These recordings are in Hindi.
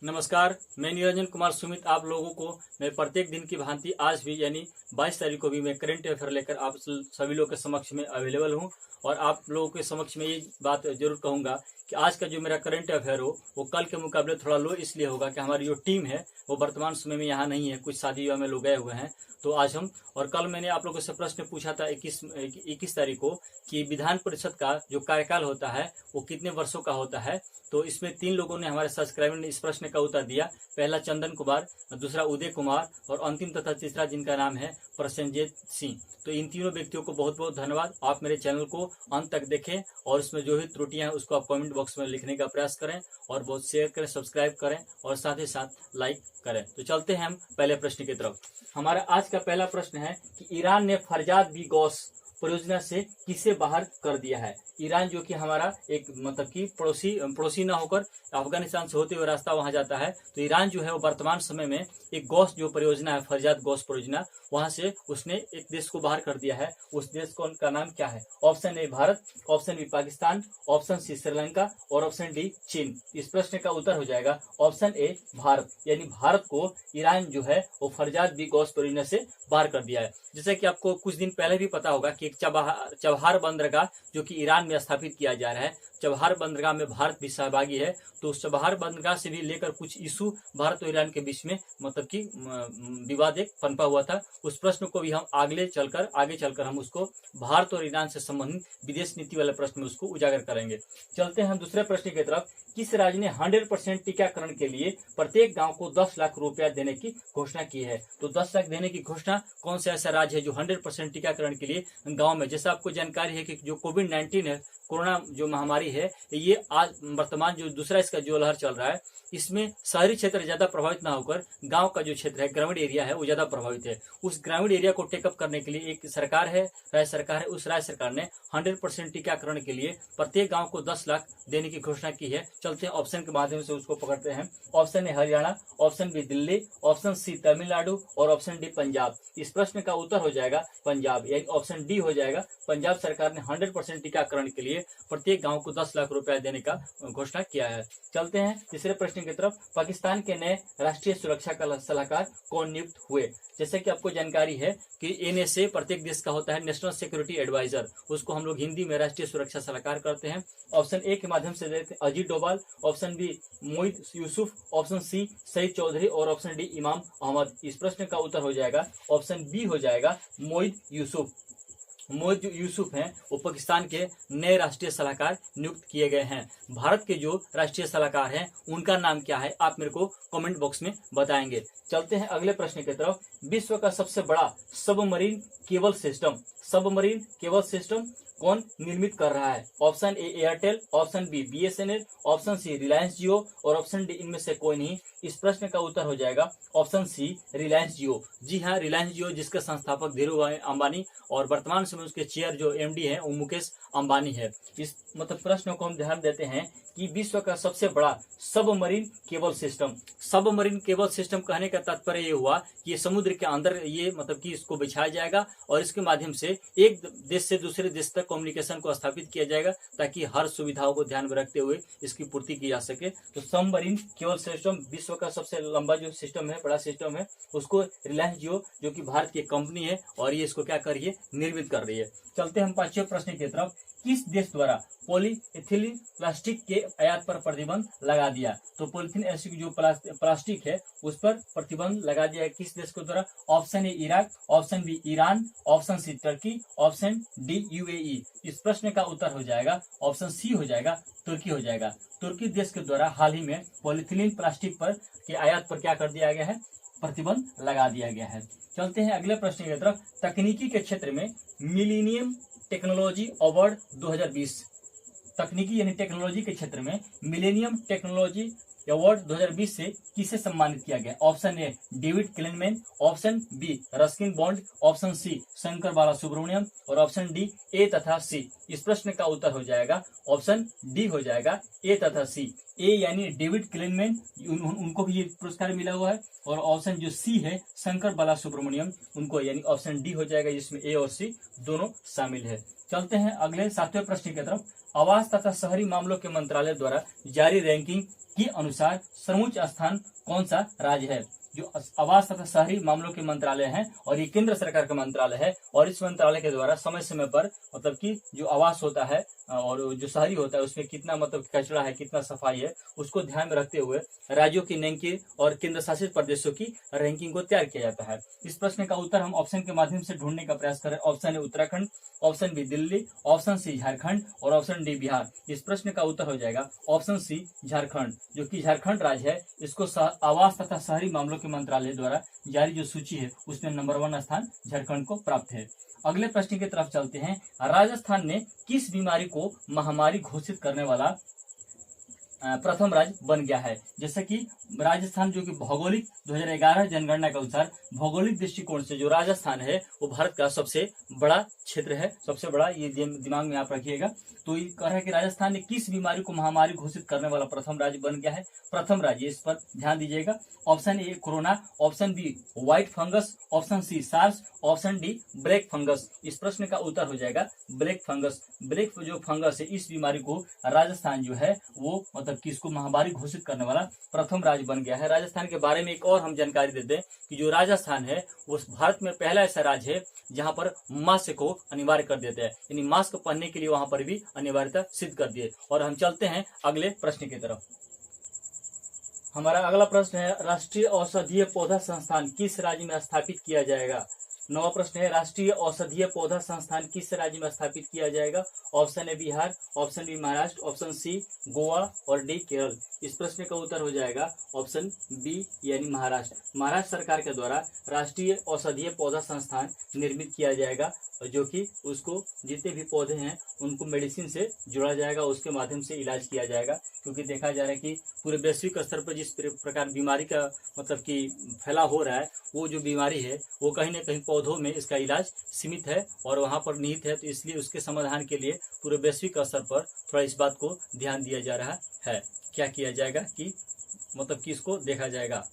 नमस्कार, मैं निरंजन कुमार सुमित आप लोगों को मैं प्रत्येक दिन की भांति आज भी यानी 22 तारीख को भी मैं करंट अफेयर लेकर आप सभी लोगों के समक्ष में अवेलेबल हूं। और आप लोगों के समक्ष में ये बात जरूर कहूंगा कि आज का जो मेरा करंट अफेयर हो वो कल के मुकाबले थोड़ा लो इसलिए होगा कि हमारी जो टीम है वो वर्तमान समय में यहाँ नहीं है, कुछ शादी विवाह में लोग गए हुए हैं। तो आज हम और कल मैंने आप लोगों से प्रश्न पूछा था 21 तारीख को कि विधान परिषद का जो कार्यकाल होता है वो कितने वर्षों का होता है। तो इसमें 3 लोगों ने हमारे सब्सक्राइबर ने इस प्रश्न का उत्तर दिया। पहला चंदन कुमार, दूसरा उदय कुमार और अंतिम तथा तीसरा जिनका नाम है प्रसन्नजीत सिंह। तो इन तीनों व्यक्तियों को बहुत बहुत धन्यवाद। आप मेरे चैनल को अंत तक देखें और उसमें जो भी त्रुटियां हैं उसको आप कमेंट बॉक्स में लिखने का प्रयास करें और बहुत शेयर करें, सब्सक्राइब करें और साथ ही साथ लाइक करें। तो चलते हैं हम पहले प्रश्न की तरफ। हमारा आज का पहला प्रश्न है कि ईरान ने फरजाद बी गौस परियोजना से किसे बाहर कर दिया है। ईरान जो कि हमारा एक मतलब कि पड़ोसी ना होकर अफगानिस्तान से होते हुए रास्ता वहां जाता है। तो ईरान जो है वो वर्तमान समय में एक गौस जो परियोजना है, फरजाद गौस परियोजना, वहां से उसने एक देश को बाहर कर दिया है। उस देश का नाम क्या है? Option A Bharat, option B Pakistan, option C Sri Lanka और ऑप्शन डी चीन। इस प्रश्न का उत्तर हो जाएगा ऑप्शन ए भारत, यानी भारत को ईरान जो है वो फरजाद बी गौस परियोजना से बाहर कर दिया है। जैसे कि आपको कुछ दिन पहले भी पता होगा कि एक चबहार बंदरगाह जो कि ईरान में स्थापित किया जा रहा है, चबहार बंदरगाह में भारत भी सहभागी है। तो उस चबहार बंदरगाह से भी लेकर कुछ इशू भारत और ईरान के बीच में मतलब कि विवाद एक पनपा हुआ था। उस प्रश्न को भी हम आगे चलकर हम उसको भारत और ईरान से संबंधित विदेश नीति वाले प्रश्न में उसको उजागर करेंगे। चलते हैं हम दूसरे प्रश्न की तरफ। किस राज्य ने 100% टीकाकरण के लिए प्रत्येक गांव को 10 लाख रुपया देने की घोषणा की है? तो 10 लाख देने की घोषणा कौन सा ऐसा राज्य है जो 100% टीकाकरण के लिए गांव में, जैसा आपको जानकारी है कि जो कोविड-19 है, कोरोना जो महामारी है, ये आज वर्तमान जो दूसरा इसका जो लहर चल रहा है, इसमें शहरी क्षेत्र ज्यादा प्रभावित ना होकर गांव का जो क्षेत्र है, ग्रामीण एरिया है, वो ज्यादा प्रभावित है। उस ग्रामीण एरिया को टेकअप करने के लिए एक सरकार है, राज्य सरकार है। उस राज्य सरकार ने 100% टीकाकरण के लिए प्रत्येक गांव को 10 लाख देने की घोषणा की है। चलते हैं ऑप्शन के माध्यम से उसको पकड़ते हैं। Option A Haryana, option B Delhi, option C Tamil Nadu और ऑप्शन डी पंजाब। इस प्रश्न का उत्तर हो जाएगा पंजाब, यानी ऑप्शन डी हो जाएगा। पंजाब सरकार ने 100% टीकाकरण के लिए प्रत्येक गांव को 10 लाख रुपया देने का घोषणा किया है। चलते हैं तीसरे प्रश्न की तरफ। पाकिस्तान के नए राष्ट्रीय सुरक्षा का सलाहकार कौन नियुक्त हुए? जैसे कि आपको जानकारी है कि एनएसए प्रत्येक देश का होता है, नेशनल सिक्योरिटी एडवाइजर, उसको हम लोग हिंदी में राष्ट्रीय सुरक्षा सलाहकार करते हैं। ऑप्शन ए के माध्यम से देते हैं अजीत डोभाल, ऑप्शन बी मोहित यूसुफ, ऑप्शन सी सईद चौधरी और ऑप्शन डी इमाम अहमद। इस प्रश्न का उत्तर हो जाएगा ऑप्शन बी हो जाएगा मोहित यूसुफ। मोहित जो यूसुफ हैं वो पाकिस्तान के नए राष्ट्रीय सलाहकार नियुक्त किए गए हैं। भारत के जो राष्ट्रीय सलाहकार हैं उनका नाम क्या है, आप मेरे को कमेंट बॉक्स में बताएंगे। चलते हैं अगले प्रश्न की तरफ। विश्व का सबसे बड़ा सबमरीन केबल सिस्टम कौन निर्मित कर रहा है? Option A Airtel, option B BSNL, option C Reliance Jio और ऑप्शन डी इनमें से कोई नहीं। इस प्रश्न का उत्तर हो जाएगा ऑप्शन सी रिलायंस जियो। जी हाँ, रिलायंस जियो जिसके संस्थापक धीरूभाई अंबानी और वर्तमान समय उसके चेयर जो एमडी है वो मुकेश अंबानी है। इस मतलब प्रश्न को हम ध्यान देते हैं कि विश्व का सबसे बड़ा सबमरीन केबल सिस्टम कहने का तात्पर्य ये हुआ कि ये समुद्र के अंदर ये मतलब कि इसको बिछाया जाएगा और इसके माध्यम से एक देश से दूसरे देश तक कम्युनिकेशन को स्थापित किया जाएगा ताकि हर सुविधाओं को ध्यान में रखते हुए इसकी पूर्ति की जा सके। तो सबमरीन केबल सिस्टम विश्व का सबसे लंबा जो सिस्टम है, बड़ा सिस्टम है, उसको रिलायंस जियो जो कि भारत की कंपनी है और ये इसको क्या कर रही है, निर्मित कर रही है। चलते हम पांचवें प्रश्न की तरफ। किस देश द्वारा पॉलीइथिलीन प्लास्टिक के आयात पर प्रतिबंध लगा दिया? तो पॉलीथीन ऐसी जो प्लास्टिक है उस पर प्रतिबंध लगा दिया है किस देश के द्वारा? Option A Iraq, option B Iran, option C Turkey, option D UAE. इस प्रश्न का उत्तर हो जाएगा ऑप्शन सी हो जाएगा तुर्की हो जाएगा। तुर्की देश के द्वारा हाल ही में पॉलीथिलीन प्लास्टिक पर के आयात पर क्या कर दिया गया है, प्रतिबंध लगा दिया गया है। चलते हैं अगले प्रश्न की तरफ। तकनीकी के क्षेत्र में मिलेनियम टेक्नोलॉजी अवार्ड 2020, तकनीकी यानी टेक्नोलॉजी के क्षेत्र में मिलेनियम टेक्नोलॉजी अवार्ड 2020 से किसे सम्मानित किया गया? Option A David Kleinman, option B Ruskin Bond, option C Shankar Balasubramaniam और ऑप्शन डी ए तथा सी। इस प्रश्न का उत्तर हो जाएगा ऑप्शन डी हो जाएगा ए तथा सी। ए यानी डेविड क्लेनमैन, उनको भी ये पुरस्कार मिला हुआ है और ऑप्शन जो सी है शंकर बालासुब्रमण्यम, उनको यानी ऑप्शन डी हो जाएगा जिसमें ए और सी दोनों शामिल है। चलते हैं अगले 7वें प्रश्न की तरफ। आवास आवास तथा शहरी मामलों के मंत्रालय द्वारा जारी रैंकिंग के अनुसार सर्वोच्च स्थान कौन सा राज्य है? जो आवास तथा शहरी मामलों के मंत्रालय है और ये केंद्र सरकार का मंत्रालय है, और इस मंत्रालय के द्वारा समय समय पर मतलब कि जो आवास होता है और जो शहरी होता है उसमें कितना मतलब कचरा है, कितना सफाई है, उसको ध्यान में रखते हुए राज्यों की रैंकिंग और केंद्र शासित प्रदेशों की रैंकिंग को तैयार किया जाता है। इस प्रश्न का उत्तर हम ऑप्शन के माध्यम से ढूंढने का प्रयास करें। Option A Uttarakhand, option B Delhi, option C Jharkhand और ऑप्शन डी बिहार। इस प्रश्न का उत्तर हो जाएगा ऑप्शन सी झारखंड, जो कि झारखंड राज्य है। इसको आवास तथा शहरी मामलों के मंत्रालय द्वारा जारी जो सूची है उसमें नंबर 1 स्थान झारखंड को प्राप्त है। अगले प्रश्न की तरफ चलते हैं। राजस्थान ने किस बीमारी को महामारी घोषित करने वाला प्रथम राज्य बन गया है? जैसे कि राजस्थान जो कि भौगोलिक 2011 जनगणना के अनुसार भौगोलिक दृष्टिकोण से जो राजस्थान है वो भारत का सबसे बड़ा क्षेत्र है, सबसे बड़ा, ये दिमाग में आप रखिएगा। तो ये कह रहा है कि राजस्थान ने किस बीमारी को महामारी घोषित करने वाला प्रथम राज्य बन गया है? प्रथम राज्य, इस पर ध्यान दीजिएगा। Option A corona, option B white fungus, option C SARS, option D black fungus. इस प्रश्न का उत्तर हो जाएगा ब्लैक फंगस। ब्लैक जो फंगस है इस बीमारी को राजस्थान जो है वो मतलब कि इसको महामारी घोषित करने वाला प्रथम राज्य बन गया है। राजस्थान के बारे में एक और हम जानकारी देते हैं कि जो राजस्थान है वो भारत में पहला ऐसा राज्य है जहां पर मास्क को अनिवार्य कर देते हैं, यानी मास्क पहनने के लिए वहां पर भी अनिवार्यता सिद्ध कर दिए। और हम चलते हैं अगले प्रश्न की तरफ। हमारा अगला प्रश्न है, राष्ट्रीय औषधीय पौधा संस्थान किस राज्य में स्थापित किया जाएगा? नवा प्रश्न है, राष्ट्रीय औषधीय पौधा संस्थान किस राज्य में स्थापित किया जाएगा? Option A Bihar, option B Maharashtra, option C Goa और डी केरल। इस प्रश्न का उत्तर हो जाएगा ऑप्शन बी यानी महाराष्ट्र। महाराष्ट्र सरकार के द्वारा राष्ट्रीय औषधीय पौधा संस्थान निर्मित किया जाएगा, जो कि उसको जितने भी पौधे हैं उनको मेडिसिन से जोड़ा जाएगा, उसके माध्यम से इलाज किया जाएगा। क्योंकि देखा जा रहा है कि पूरे वैश्विक स्तर पर जिस प्रकार बीमारी का मतलब कि फैलाव हो रहा है, वो जो बीमारी है वो कहीं ना कहीं पौधों में इसका इलाज सीमित है और वहां पर निहित है। तो इसलिए उसके समाधान के लिए पूरे वैश्विक स्तर पर थोड़ा इस बात को ध्यान दिया जा रहा है। क्या किया जाएगा कि मतलब कि इसको देखा जाएगा।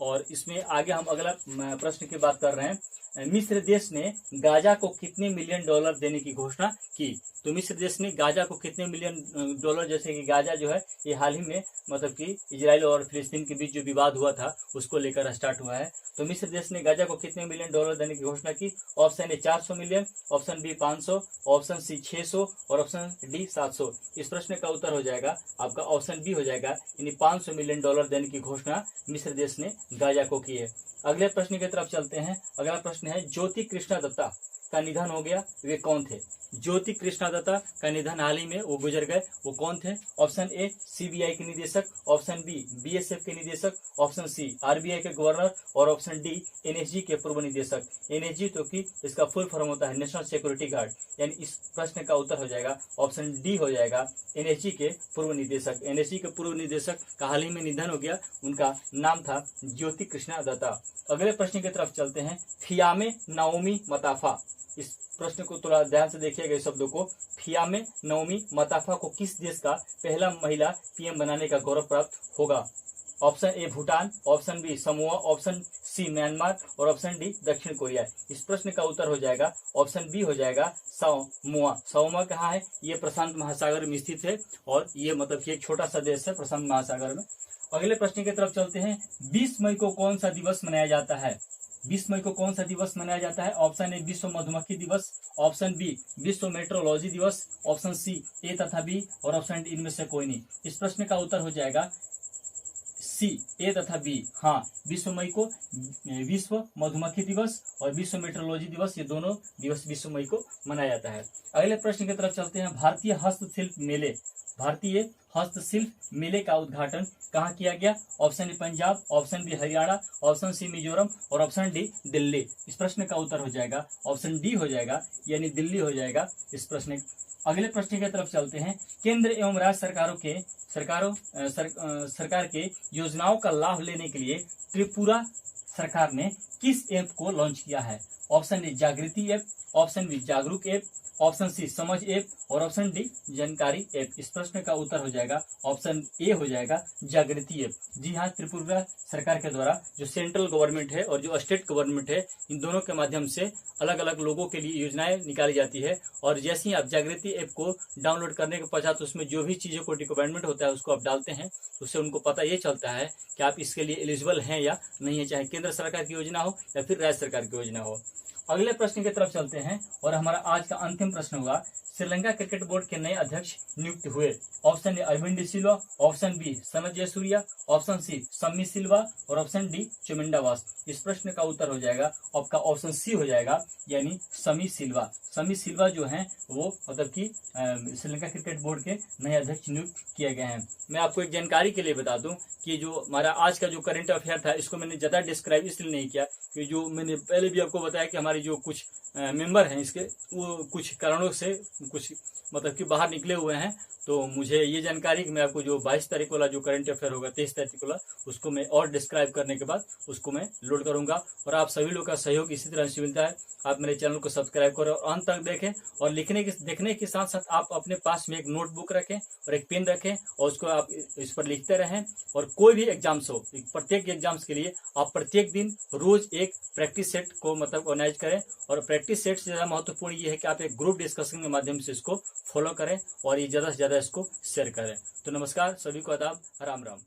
और इसमें आगे हम अगला प्रश्न की बात कर रहे हैं। मिस्र देश ने गाजा को कितने मिलियन डॉलर देने की घोषणा की? तो मिस्र देश ने गाजा को कितने मिलियन डॉलर, जैसे कि गाजा जो है ये हाल ही में मतलब कि इजराइल और फिलिस्तीन के बीच जो विवाद हुआ था उसको लेकर स्टार्ट हुआ है। तो मिस्र देश ने गाजा को कितने मिलियन डॉलर देने की घोषणा की? Option A 400 million, option B 500, option C 600 और ऑप्शन डी 700। इस प्रश्न का उत्तर हो जाएगा आपका ऑप्शन बी हो जाएगा, यानी 500 मिलियन डॉलर देने की घोषणा मिस्र देश ने गाजा को की है। अगले प्रश्न की तरफ चलते हैं। अगला प्रश्न है, ज्योति कृष्णा दत्ता का निधन हो गया, वे कौन थे? ज्योति कृष्णा दत्ता का निधन हाल ही में वो गुजर गए, वो कौन थे? ऑप्शन ए सीबीआई के निदेशक, ऑप्शन बी बीएसएफ के निदेशक, ऑप्शन सी आरबीआई के गवर्नर और ऑप्शन डी एनएसजी के पूर्व निदेशक। एनएसजी तो कि इसका फुल फॉर्म होता है नेशनल सिक्योरिटी गार्ड, यानी इस प्रश्न का उत्तर हो जाएगा ऑप्शन डी हो जाएगा, एनएसजी के पूर्व निदेशक। एनएसजी के पूर्व निदेशक का हाल ही में निधन हो गया, उनका नाम था ज्योति कृष्णा दत्ता। अगले प्रश्न की तरफ चलते हैं। फियामे नाओमी मताफा, इस प्रश्न को थोड़ा ध्यान से देखिएगा इस शब्दों को। फियामे नाओमी मताफा को किस देश का पहला महिला पीएम बनाने का गौरव प्राप्त होगा? Option A Bhutan, option B Samoa, option C Myanmar और ऑप्शन डी दक्षिण कोरिया। इस प्रश्न का उत्तर हो जाएगा ऑप्शन बी हो जाएगा समोआ। समोआ कहाँ है? ये प्रशांत महासागर में स्थित है और ये मतलब कि एक छोटा सा देश है प्रशांत महासागर में। अगले प्रश्न की तरफ चलते हैं। 20 मई को कौन सा दिवस मनाया जाता है? 20 मई को कौन सा दिवस मनाया जाता है? ऑप्शन ए विश्व मधुमक्खी दिवस, ऑप्शन बी विश्व मेट्रोलॉजी दिवस, ऑप्शन सी ए तथा बी और ऑप्शन डी इनमें से कोई नहीं। इस प्रश्न का उत्तर हो जाएगा सी ए तथा बी। हाँ, 20 मई को विश्व मधुमक्खी दिवस और विश्व मेट्रोलॉजी दिवस, ये दोनों दिवस 20 मई को मनाया जाता है। अगले प्रश्न की तरफ चलते हैं। भारतीय हस्तशिल्प मेले का उद्घाटन कहाँ किया गया? Option A Punjab, option B Haryana, option C Mizoram और ऑप्शन डी दिल्ली। इस प्रश्न का उत्तर हो जाएगा ऑप्शन डी हो जाएगा, यानी दिल्ली हो जाएगा इस प्रश्न। अगले प्रश्न की तरफ चलते हैं। केंद्र एवं राज्य सरकार के योजनाओं का लाभ लेने के लिए त्रिपुरा सरकार ने किस ऐप को लॉन्च किया है? ऑप्शन ए जागृति ऐप, ऑप्शन बी जागरूक ऐप, ऑप्शन सी समझ ऐप और ऑप्शन डी जानकारी ऐप। इस प्रश्न का उत्तर हो जाएगा ऑप्शन ए हो जाएगा जागृति ऐप। जी हाँ, त्रिपुरा सरकार के द्वारा जो सेंट्रल गवर्नमेंट है और जो स्टेट गवर्नमेंट है, इन दोनों के माध्यम से अलग अलग लोगों के लिए योजनाएं निकाली जाती है। और जैसे ही आप जागृति ऐप को डाउनलोड करने के पश्चात उसमें जो भी चीज़ों को रिक्वायरमेंट होता है उसको आप डालते हैं, उससे उनको पता ये चलता है कि आप इसके लिए एलिजिबल हैं या नहीं है, चाहे केंद्र सरकार की योजना हो या फिर राज्य सरकार की योजना हो। अगले प्रश्न की तरफ चलते हैं और हमारा आज का अंतिम प्रश्न होगा, श्रीलंका क्रिकेट बोर्ड के नए अध्यक्ष नियुक्त हुए। Option A Aravinda De Silva, option B Sanath Jayasuriya, option C Shammi Silva और ऑप्शन डी चुमिंडा वास। इस प्रश्न का उत्तर हो जाएगा आपका ऑप्शन सी हो जाएगा, यानी समी सिल्वा। समी सिल्वा जो हैं वो मतलब कि श्रीलंका क्रिकेट बोर्ड के नए अध्यक्ष नियुक्त किए गए हैं। मैं आपको एक जानकारी के लिए बता दूं कि जो हमारा आज का जो करंट अफेयर था, इसको मैंने ज्यादा डिस्क्राइब इसलिए नहीं किया कि जो मैंने पहले भी आपको बताया कि हमारी जो कुछ मेंबर हैं इसके, वो कुछ कारणों से कुछ मतलब कि बाहर निकले हुए हैं। तो मुझे ये जानकारी कि मैं आपको जो 22 तारीख वाला जो करंट अफेयर होगा 23 तारीख वाला, उसको मैं और डिस्क्राइब करने के बाद उसको मैं लोड करूंगा। और आप सभी लोग का सहयोग इसी तरह से मिलता है। आप मेरे चैनल को सब्सक्राइब करें और अंत तक देखें, और देखने के साथ साथ आप अपने पास में एक नोटबुक रखें और एक पेन रखें और उसको आप इस पर लिखते रहें। और कोई भी एग्जाम्स हो, प्रत्येक एग्जाम्स के लिए आप प्रत्येक दिन रोज एक प्रैक्टिस सेट को मतलब ऑर्गेनाइज करें। और प्रैक्टिस सेट से ज्यादा महत्वपूर्ण ये है कि आप एक ग्रुप डिस्कशन के माध्यम से इसको फॉलो करें और ये ज्यादा से ज्यादा इसको शेयर करें। तो नमस्कार, सभी को आदाब, राम राम।